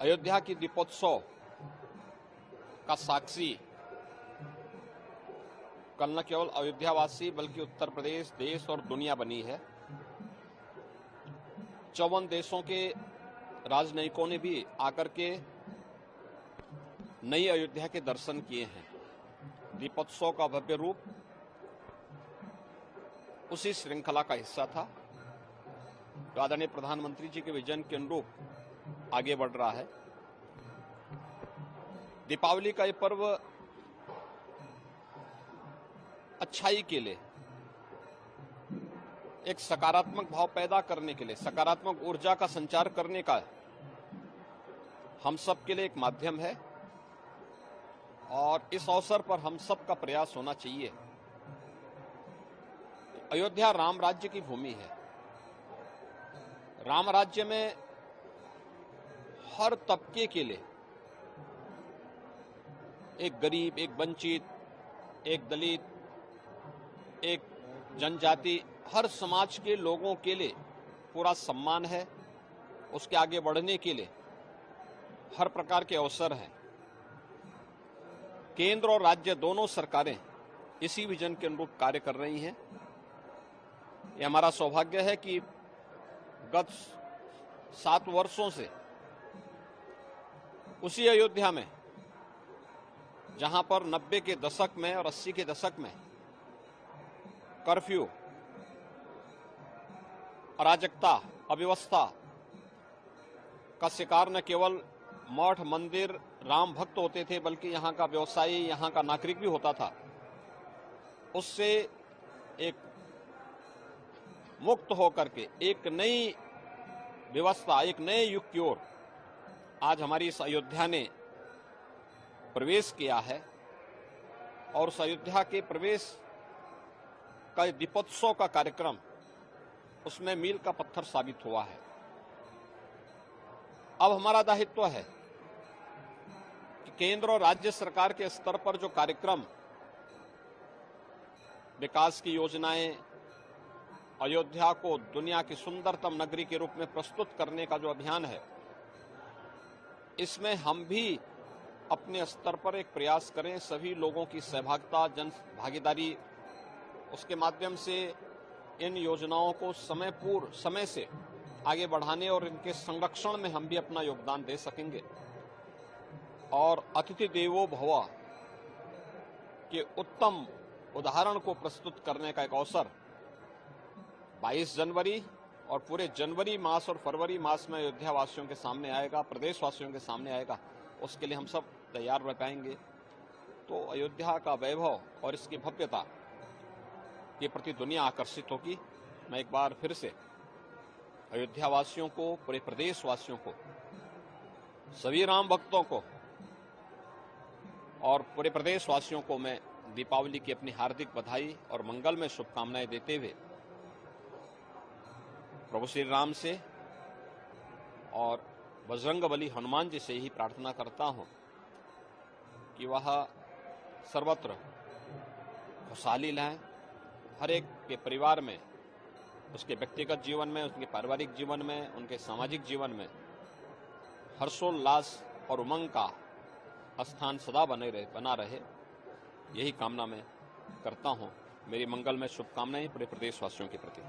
अयोध्या की दीपोत्सव का साक्षी कल न केवल अयोध्यावासी बल्कि उत्तर प्रदेश, देश और दुनिया बनी है। 54 देशों के राजनयिकों ने भी आकर के नई अयोध्या के दर्शन किए हैं। दीपोत्सव का भव्य रूप उसी श्रृंखला का हिस्सा था जो आदरणीय प्रधानमंत्री जी के विजन के अनुरूप आगे बढ़ रहा है। दीपावली का ये पर्व अच्छाई के लिए, एक सकारात्मक भाव पैदा करने के लिए, सकारात्मक ऊर्जा का संचार करने का हम सब के लिए एक माध्यम है और इस अवसर पर हम सब का प्रयास होना चाहिए। अयोध्या राम राज्य की भूमि है। राम राज्य में हर तबके के लिए, एक गरीब, एक वंचित, एक दलित, एक जनजाति, हर समाज के लोगों के लिए पूरा सम्मान है। उसके आगे बढ़ने के लिए हर प्रकार के अवसर हैं। केंद्र और राज्य दोनों सरकारें इसी विजन के अनुरूप कार्य कर रही हैं। ये हमारा सौभाग्य है कि गत 7 वर्षों से उसी अयोध्या में, जहां पर 90 के दशक में और 80 के दशक में कर्फ्यू, अराजकता, अव्यवस्था का शिकार न केवल मठ, मंदिर, राम भक्त होते थे बल्कि यहाँ का व्यवसायी, यहाँ का नागरिक भी होता था। उससे एक मुक्त होकर के एक नई व्यवस्था, एक नए युग की ओर आज हमारी इस अयोध्या ने प्रवेश किया है और उस अयोध्या के प्रवेश का दीपोत्सव का कार्यक्रम उसमें मील का पत्थर साबित हुआ है। अब हमारा दायित्व है कि केंद्र और राज्य सरकार के स्तर पर जो कार्यक्रम, विकास की योजनाएं, अयोध्या को दुनिया की सुंदरतम नगरी के रूप में प्रस्तुत करने का जो अभियान है, इसमें हम भी अपने स्तर पर एक प्रयास करें। सभी लोगों की सहभागिता, जन भागीदारी, उसके माध्यम से इन योजनाओं को समय से आगे बढ़ाने और इनके संरक्षण में हम भी अपना योगदान दे सकेंगे। और अतिथि देवो भव के उत्तम उदाहरण को प्रस्तुत करने का एक अवसर 22 जनवरी और पूरे जनवरी मास और फरवरी मास में अयोध्या वासियों के सामने आएगा, प्रदेशवासियों के सामने आएगा। उसके लिए हम सब तैयार रह पाएंगे। तो अयोध्या का वैभव और इसकी भव्यता के प्रति दुनिया आकर्षित होगी। मैं एक बार फिर से अयोध्या वासियों को, पूरे प्रदेश वासियों को, सभी राम भक्तों को और पूरे प्रदेश वासियों को मैं दीपावली की अपनी हार्दिक बधाई और मंगलमय शुभकामनाएं देते हुए प्रभु श्री राम से और बजरंगबली हनुमान जी से ही प्रार्थना करता हूं कि वह सर्वत्र खुशहाली लाएं, हर एक के परिवार में, उसके व्यक्तिगत जीवन में, उसके पारिवारिक जीवन में, उनके सामाजिक जीवन में हर्षोल्लास और उमंग का स्थान सदा बना रहे। यही कामना मैं करता हूं। मेरी मंगलमय शुभकामनाएं पूरे प्रदेशवासियों के प्रति।